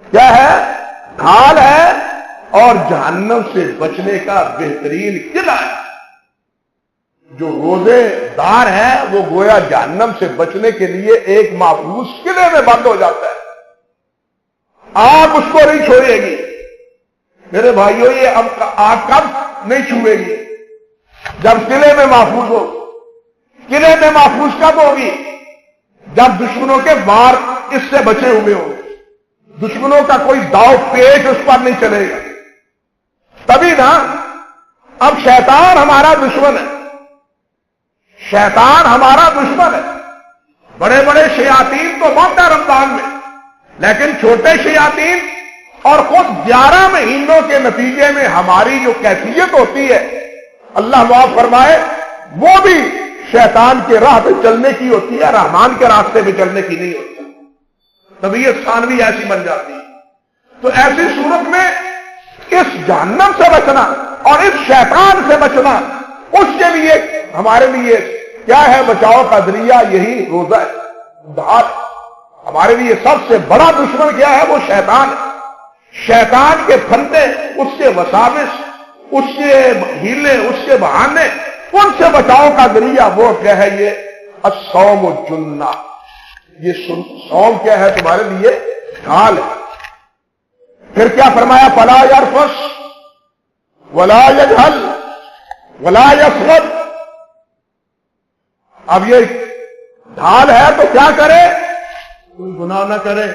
کیا ہے؟ ڈھال ہے اور جہنم سے بچنے کا بہترین قلعہ ہے۔ جو روزے دار ہے وہ گویا جہنم سے بچنے کے لیے ایک محفوظ قلعے میں بند ہو جاتا ہے، آپ اس کو نہیں چھوڑے گی۔ میرے بھائیوں یہ اب آپ کب نہیں چھوئے گی؟ جب قلعے میں محفوظ ہو۔ قلعے میں محفوظ کب ہوگی؟ جب دشمنوں کے وار اس سے بچے ہوئے ہوں، دشمنوں کا کوئی داؤ پیش اس پر نہیں چلے گا، تبھی نا۔ اب شیطان ہمارا دشمن ہے، شیطان ہمارا دشمن ہے۔ بڑے بڑے شیاطین تو موت ہے رمضان میں، لیکن چھوٹے شیاطین اور خود 11 مہینوں کے نتیجے میں ہماری جو کیفیت ہوتی ہے اللہ معاف فرمائے وہ بھی شیطان کے راہ پہ چلنے کی ہوتی ہے، رحمان کے راستے پہ چلنے کی نہیں ہوتی، طبیعت ثانوی ایسی بن جاتی ہے۔ تو ایسی صورت میں اس جہنم سے بچنا اور اس شیطان سے بچنا، اس کے لیے ہمارے لیے کیا ہے بچاؤ کا ذریعہ؟ یہی روزہ ہے، ڈھال۔ ہمارے لیے سب سے بڑا دشمن کیا ہے؟ وہ شیطان ہے۔ شیطان کے پھندے، اس کے وساوس، اس کے ہیلے، اس کے بہانے، ان سے بچاؤ کا ذریعہ وہ کیا ہے؟ یہ الصوم جنہ، یہ صوم کیا ہے تمہارے لیے؟ ڈھال ہے۔ پھر کیا فرمایا؟ فلا یرفث ولا یجہل ولا یسغب۔ اب یہ ڈھال ہے تو کیا کرے؟ کوئی گناہ نہ کرے،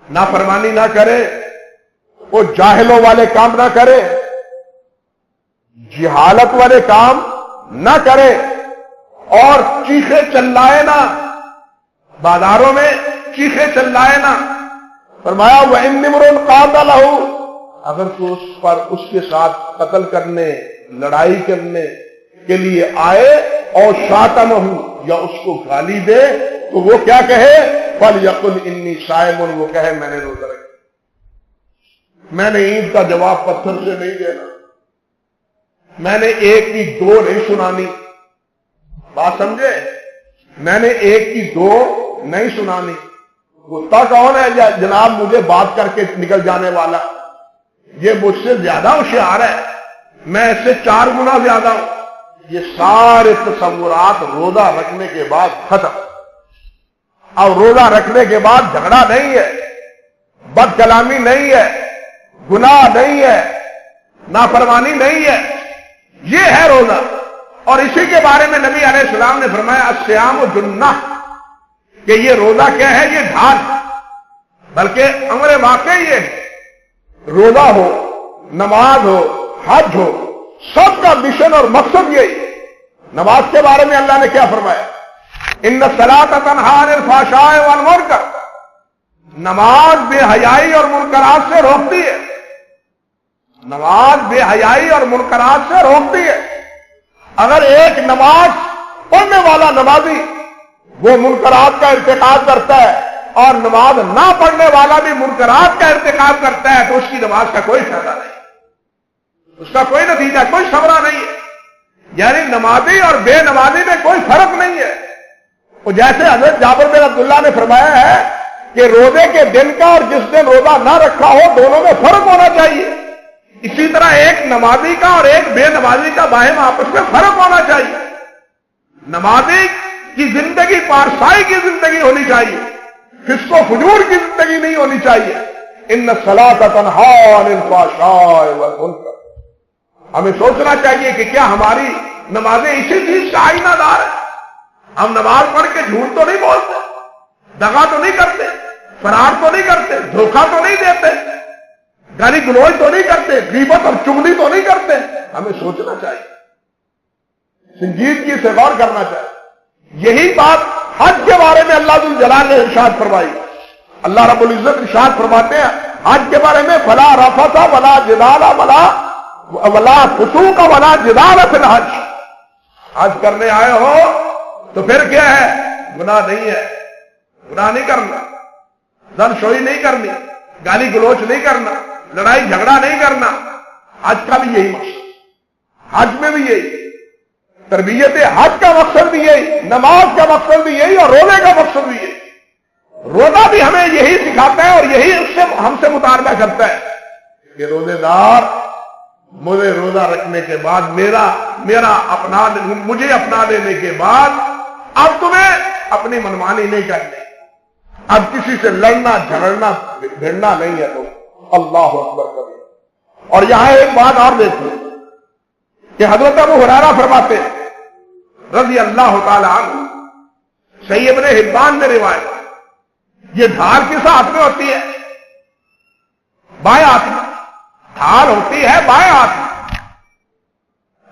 نافرمانی نہ کرے، وہ جاہلوں والے کام نہ کرے، جہالت والے کام نہ کرے، اور چیخے چلائے نہ، بازاروں میں چیخے چلائے نہ۔ فرمایا وَإِنِ امْرُؤٌ قَاتَلَهُ، اگر تو اس پر اس کے ساتھ قتل کرنے، لڑائی کرنے کے لیے آئے، اور شَاتَمَهُ، یا اس کو گالی دے، تو وہ کیا کہے؟ فَلْيَقُلْ إِنِّي صَائِمٌ، وہ کہے میں نے روزہ رکھا۔ میں نے عید کا جواب پتھر سے نہیں دینا، میں نے ایک کی دو نہیں سنانی، بات سمجھے؟ میں نے ایک کی دو نہیں سنانی۔ کتا کون ہے جناب مجھے بات کر کے نکل جانے والا؟ یہ مجھ سے زیادہ ہوشیار ہے، میں اس سے 4 گنا زیادہ ہوں۔ یہ سارے تصورات روزہ رکھنے کے بعد ختم۔ اب روزہ رکھنے کے بعد جھگڑا نہیں ہے، بد کلامی نہیں ہے، گناہ نہیں ہے، نافرمانی نہیں ہے، یہ ہے روزہ۔ اور اسی کے بارے میں نبی علیہ السلام نے فرمایا الصیام جنہ، کہ یہ روزہ کیا ہے؟ یہ ڈھال۔ بلکہ امر واقعی یہ ہے، روزہ ہو، نماز ہو، حج ہو، سب کا مشن اور مقصد یہی۔ نماز کے بارے میں اللہ نے کیا فرمایا؟ ان الصلاۃ تنہی عن الفحشاء والمنکر، نماز بے حیائی اور منکرات سے روکتی ہے، نماز بے حیائی اور منکرات سے روکتی ہے۔ اگر ایک نماز پڑھنے والا نمازی وہ منکرات کا ارتکاب کرتا ہے، اور نماز نہ پڑھنے والا بھی منکرات کا ارتکاب کرتا ہے، تو اس کی نماز کا کوئی فائدہ نہیں، اس کا کوئی نتیجہ، کوئی ثمرہ نہیں ہے۔ یعنی نمازی اور بے نمازی میں کوئی فرق نہیں ہے۔ وہ جیسے حضرت جابر بن عبداللہ نے فرمایا ہے کہ روزے کے دن کا اور جس دن روزہ نہ رکھا ہو دونوں میں فرق ہونا چاہیے، اسی طرح ایک نمازی کا اور ایک بے نمازی کا باہم آپس میں فرق ہونا چاہیے۔ نمازی کی زندگی پارسائی کی زندگی ہونی چاہیے، فسق و فجور کی زندگی نہیں ہونی چاہیے۔ ان الصلاۃ تنہی عن الفحشاء والمنکر۔ ہمیں سوچنا چاہیے کہ کیا ہماری نمازیں اسی چیز کا آئینہ دار ہے؟ ہم نماز پڑھ کے جھوٹ تو نہیں بولتے، دغا تو نہیں کرتے، فرار تو نہیں کرتے، دھوکہ تو نہیں دیتے، گالی گلوچ تو نہیں کرتے، غیبت اور چغلی تو نہیں کرتے۔ ہمیں سوچنا چاہیے، سنجیدگی سے غور کرنا چاہیے۔ یہی بات حج کے بارے میں اللہ ذو الجلال نے ارشاد فرمائی۔ اللہ رب العزت ارشاد فرماتے ہیں حج کے بارے میں فلا رفث ولا جدال ولا فسوق ولا جدال فی الحج۔ حج کرنے آئے ہو تو پھر کیا ہے؟ گناہ نہیں ہے، گناہ نہیں کرنا، زن شوئی نہیں کرنی، گالی گلوچ نہیں کرنا، لڑائی جھگڑا نہیں کرنا۔ حج کا بھی یہی مقصد، حج میں بھی یہی، تربیت حج کا مقصد بھی یہی، نماز کا مقصد بھی یہی، اور روزے کا مقصد بھی یہی۔ روزہ بھی ہمیں یہی سکھاتا ہے اور یہی اس سے ہم سے مطالبہ کرتا ہے کہ روزے دار مجھے روزہ رکھنے کے بعد مجھے اپنا لینے کے بعد اب تمہیں اپنی منمانی نہیں کرنی، اب کسی سے لڑنا جھگڑنا بھیڑنا نہیں ہے۔ تو اللہ اکبر کرے۔ اور یہاں ایک بات اور دیکھو کہ حضرت ابو ہریرہ فرماتے ہیں رضی اللہ تعالی عنہ، صحیح ابن حبان میں روایت، یہ ڈھال کس ہاتھ میں ہوتی ہے؟ بائیں ہاتھ میں۔ ڈھال ہوتی ہے بائیں ہاتھ میں۔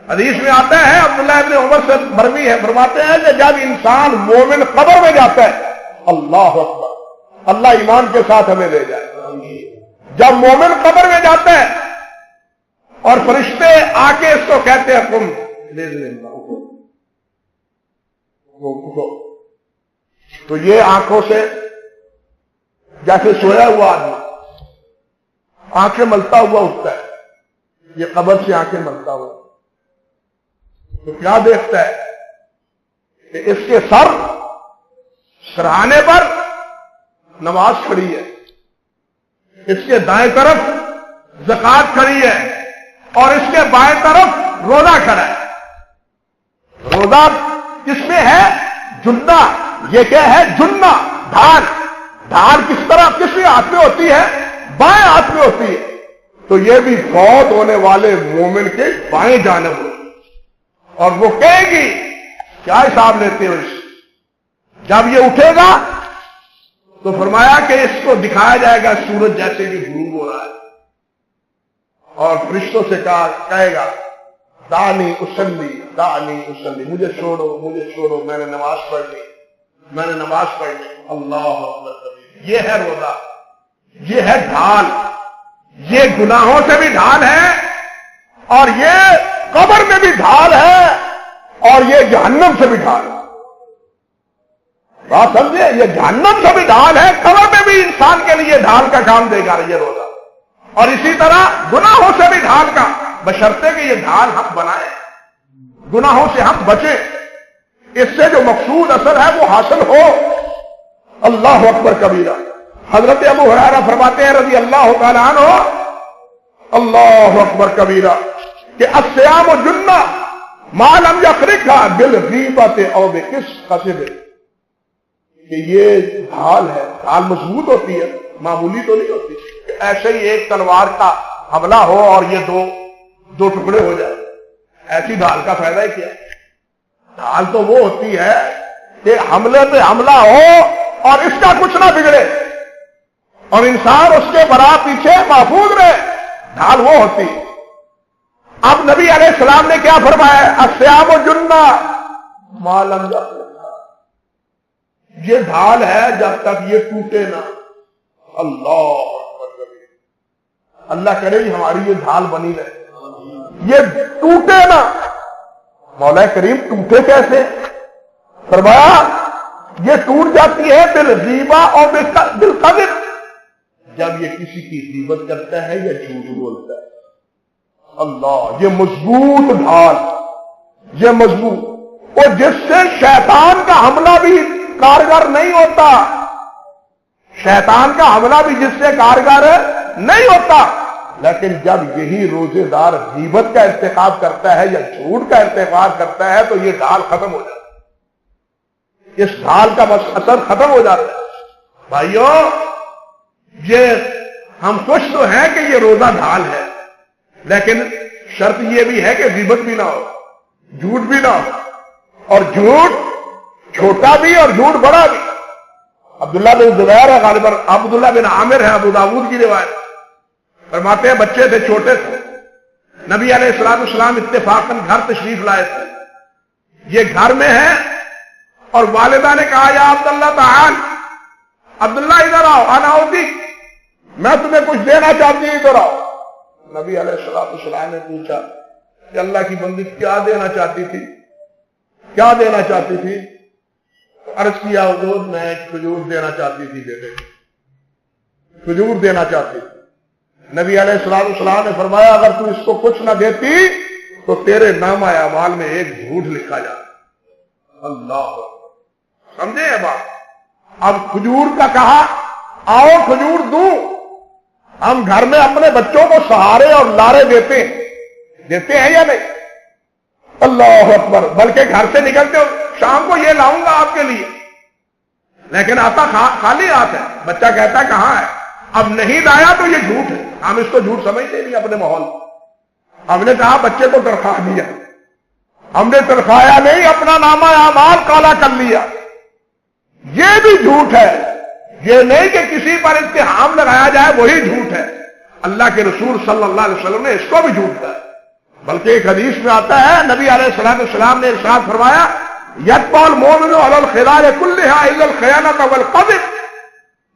حدیث میں آتا ہے عبداللہ ابن عمر سے مروی ہے، فرماتے ہیں کہ جب انسان مومن قبر میں جاتا ہے، اللہ اکبر، اللہ ایمان کے ساتھ ہمیں لے جائے. جب مومن قبر میں جاتا ہے اور فرشتے آ کے اس کو کہتے ہیں تم تو یہ آنکھوں سے جیسے سویا ہوا آدمی آنکھیں ملتا ہوا اٹھتا ہے, یہ قبر سے آنکھیں ملتا ہوا, تو کیا دیکھتا ہے کہ اس کے سرہانے پر نماز کھڑی ہے, اس کے دائیں طرف زکات کھڑی ہے, اور اس کے بائیں طرف روزہ کھڑا ہے. روزہ کس میں ہے؟ جنہ. یہ کیا ہے؟ جنہ, ڈھال. ڈھال کس طرح کس ہاتھ میں ہوتی ہے؟ بائیں ہاتھ میں ہوتی ہے. تو یہ بھی فوت ہونے والے مومن کے بائیں جانب ہو, اور وہ کہے گی کیا حساب لیتے ہو اس. جب یہ اٹھے گا تو فرمایا کہ اس کو دکھایا جائے گا سورج جیسے کہ غروب ہو رہا ہے, اور فرشتوں سے کہے گا دانی اسلی, دانی اسلی, مجھے چھوڑو, مجھے چھوڑو, میں نے نماز پڑھنی, میں نے نماز پڑھنی. اللہ اکبر. یہ ہے روزہ, یہ ہے ڈھال. یہ گناہوں سے بھی ڈھال ہے, اور یہ قبر میں بھی ڈھال ہے, اور یہ جہنم سے بھی ڈھال ہے. بات سمجھے؟ یہ جہنم سے بھی ڈھال ہے, قبر میں بھی انسان کے لیے ڈھال کا کام دے گا یہ روزہ, اور اسی طرح گناہوں سے بھی ڈھال کا, بشرطے کہ یہ ڈھال ہم بنائیں, گناہوں سے ہم بچیں, اس سے جو مقصود اثر ہے وہ حاصل ہو. اللہ اکبر کبیرہ. حضرت ابو ہریرہ فرماتے ہیں رضی اللہ تعالیٰ عنہ, اللہ اکبر کبیرہ, کہ الصیام جنہ ما لم یخرجھا بالغیبۃ او بقصۃ, کہ یہ ڈھال ہے. ڈھال مضبوط ہوتی ہے, معمولی تو نہیں ہوتی. ایسے ہی ایک تلوار کا حملہ ہو اور یہ دو ٹکڑے ہو جائے, ایسی ڈھال کا فائدہ ہی کیا؟ ڈھال تو وہ ہوتی ہے کہ حملے پہ حملہ ہو اور اس کا کچھ نہ بگڑے, اور انسان اس کے برا پیچھے محفوظ رہے. ڈھال وہ ہوتی. اب نبی علیہ السلام نے کیا فرمایا؟ الصیام جنہ ما لم یخرجھا, یہ ڈھال ہے جب تک یہ ٹوٹے نہ. اللہ اللہ کرے ہماری یہ ڈھال بنی رہے, یہ ٹوٹے نہ. مولا کریم ٹوٹے کیسے؟ فرمایا یہ ٹوٹ جاتی ہے بالغیبہ اور بالقذف, جب یہ کسی کی غیبت کرتا ہے یا جھوٹ بولتا ہے. اللہ, یہ مضبوط ڈھال, یہ مضبوط, اور جس سے شیطان کا حملہ بھی کارگر نہیں ہوتا. شیطان کا حملہ بھی جس سے کارگر نہیں ہوتا. لیکن جب یہی روزے دار غیبت کا ارتکاب کرتا ہے یا جھوٹ کا ارتکاب کرتا ہے تو یہ ڈھال ختم ہو جاتا ہے, اس ڈھال کا بس اثر ختم ہو جاتا ہے. بھائیوں, یہ ہم خوش تو ہیں کہ یہ روزہ ڈھال ہے, لیکن شرط یہ بھی ہے کہ غیبت بھی نہ ہو, جھوٹ بھی نہ ہو, اور جھوٹ چھوٹا بھی اور جھوٹ بڑا بھی. عبداللہ بن زبیر ہے غالباً, عبداللہ بن عامر ہے, ابو داؤد کی روایت. فرماتے ہیں بچے تھے, چھوٹے تھے, نبی علیہ السلام اتفاقاً گھر تشریف لائے تھے. یہ گھر میں ہے, اور والدہ نے کہا یا عبداللہ تعال, عبداللہ ادھر آؤ, انا اعطیک, میں تمہیں کچھ دینا چاہتی ہوں, ادھر آؤ. نبی علیہ السلام نے پوچھا کہ اللہ کی بندی کیا دینا چاہتی تھی, کیا دینا چاہتی تھی؟ عرض کیا حضور میں ایک کھجور دینا چاہتی تھی, بیٹے کھجور دینا چاہتی تھی. نبی علیہ السلام نے فرمایا اگر تو اس کو کچھ نہ دیتی تو تیرے نامہ اعمال میں ایک جھوٹ لکھا جاتا. اللہ, سمجھے یہ بات؟ اب کھجور کا کہا, آؤ کھجور دوں. ہم گھر میں اپنے بچوں کو سہارے اور لارے دیتے ہیں یا نہیں؟ اللہ اکبر. بلکہ گھر سے نکلتے ہو, شام کو یہ لاؤں گا آپ کے لیے, لیکن آتا خالی ہاتھ ہے. بچہ کہتا ہے کہاں ہے؟ اب نہیں لایا تو یہ جھوٹ ہے. ہم اس کو جھوٹ سمجھتے نہیں اپنے ماحول میں. ہم نے کہا بچے کو تنخواہ دیا, ہم نے تنخواہ نہیں, اپنا نامہ اعمال کالا کر لیا. یہ بھی جھوٹ ہے. یہ نہیں کہ کسی پر اتہام لگایا جائے وہی جھوٹ ہے. اللہ کے رسول صلی اللہ علیہ وسلم نے اس کو بھی جھوٹ کہا. بلکہ ایک حدیث میں آتا ہے نبی علیہ السلام نے ارشاد فرمایا یتبع المؤمن علی الخلال کلھا الا الخیانۃ والقذف,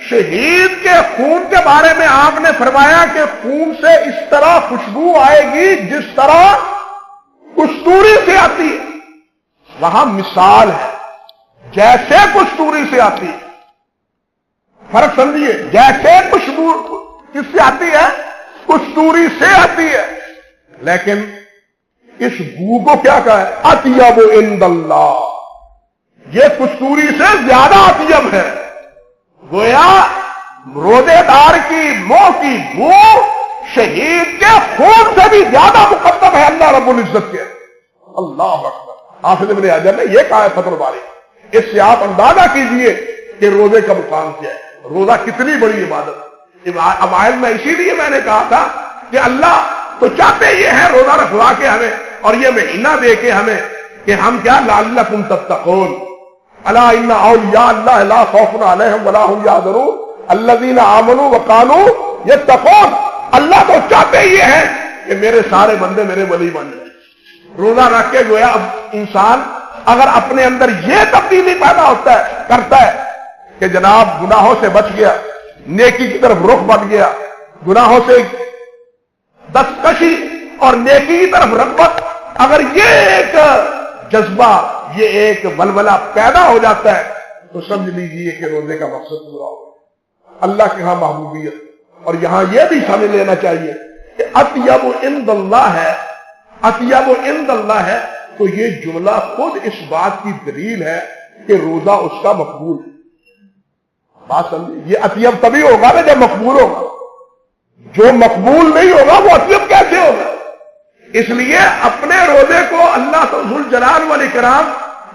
شہید کے خون کے بارے میں آپ نے فرمایا کہ خون سے اس طرح خوشبو آئے گی جس طرح کستوری سے آتی ہے. وہاں مثال ہے جیسے کستوری سے آتی ہے. فرق سمجھیے, جیسے خوشبو کس سے آتی ہے؟ کستوری سے آتی ہے. لیکن اس بو کو کیا کہا ہے؟ اطیب عند اللہ, یہ کستوری سے زیادہ اطیب ہے. گویا روزے دار کی منہ کی بو شہید کے خون سے بھی زیادہ مقدم ہے اللہ رب العزت کے. اللہ اکبر. حافظ ابن حجر نے یہ کہا ہے فتح الباری. اس سے آپ اندازہ کیجئے کہ روزے کا مقام کیا ہے, روزہ کتنی بڑی عبادت ہے. اوائل میں اسی لیے میں نے کہا تھا کہ اللہ تو چاہتے یہ ہے روزہ رکھوا کے ہمیں اور یہ مہینہ دے کے ہمیں کہ ہم کیا لعلکم تتقون, الا ان اولیاء اللہ لا خوف علیہم ولا هم یحزنون الذین آمنوا وکانوا یتقون. اللہ تو چاہتے یہ ہے کہ میرے سارے بندے میرے ولی بن جائیں. روزہ رکھ کے گویا اب انسان اگر اپنے اندر یہ تبدیلی پیدا ہوتا ہے کرتا ہے کہ جناب گناہوں سے بچ گیا, نیکی کی طرف رخ بن گیا, گناہوں سے دستکشی اور نیکی کی طرف رغبت, اگر یہ ایک جذبہ یہ ایک ولولہ پیدا ہو جاتا ہے تو سمجھ لیجئے کہ روزے کا مقصد پورا ہو. اللہ کے ہاں محبوبیت. اور یہاں یہ بھی سمجھ لینا چاہیے کہ اطیب عند اللہ ہے, اطیب عند اللہ ہے, تو یہ جملہ خود اس بات کی دلیل ہے کہ روزہ اس کا مقبول ہے. بات سمجھے, یہ اطیب تبھی ہوگا نا جب مقبول ہوگا. جو مقبول نہیں ہوگا وہ اطیب کیسے ہوگا؟ اس لیے اپنے روزے کو اللہ ذو الجلال والاکرام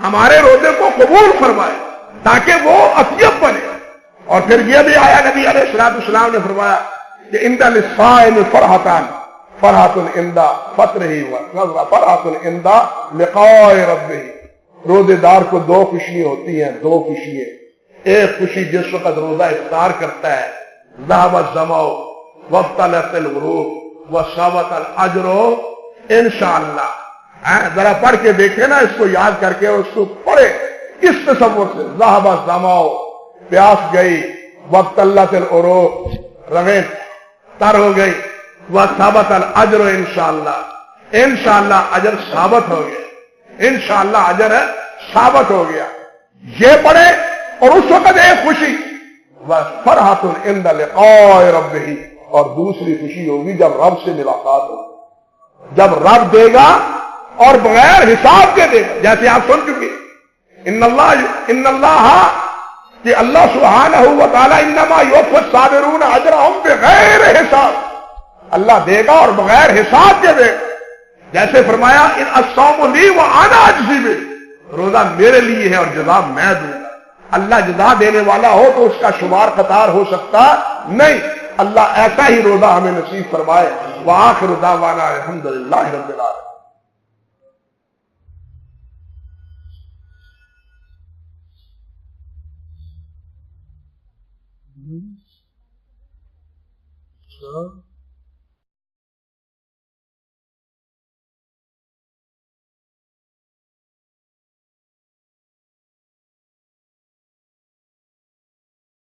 ہمارے روزے کو قبول فرمائے تاکہ وہ اطیب بنے. اور پھر یہ بھی آیا نبی علیہ السلام نے فرمایا کہ عند للصائم فرحتان, فرحۃ عند فطرہ فرحۃ عند لقاء ربہ. روزے دار کو دو خوشی ہوتی ہیں, دو خوشیاں. ایک خوشی جس وقت روزہ افطار کرتا ہے, ذهب الظمأ وابطلت العروق وثبت الاجر انشاءاللہ. ذرا پڑھ کے دیکھیں نا, اس کو یاد کر کے اس کو پڑھے کس تصور سے. ذهب الظمأ, پیاس گئی, وابطلت العروق, رگیں تر ہو گئی, وثبت الاجر انشاءاللہ, انشاءاللہ اجر ثابت ہو گیا, انشاءاللہ اجر ثابت ہو گیا. یہ پڑھے اور اس وقت ایک خوشی فرحۃ عند لقاء ربہ, اور دوسری خوشی ہوگی جب رب سے ملاقات ہوگی, جب رب دے گا اور بغیر حساب کے دے گا. جیسے آپ سن چکے ان اللہ کہ اللہ سبحانہ و تعالی انما یوفی الصابرون اجرهم بغیر حساب, اللہ دے گا اور بغیر حساب کے دے گا. جیسے فرمایا ان الصوم لی وانا اجزی بہ, روزہ میرے لیے ہے اور جزا میں دوں گا. اللہ جزا دینے والا ہو تو اس کا شمار قطار ہو سکتا نہیں. اللہ ایسا ہی روزہ ہمیں نصیب فرمائے. وآخر دعوانا الحمدللہ رب العالمین. So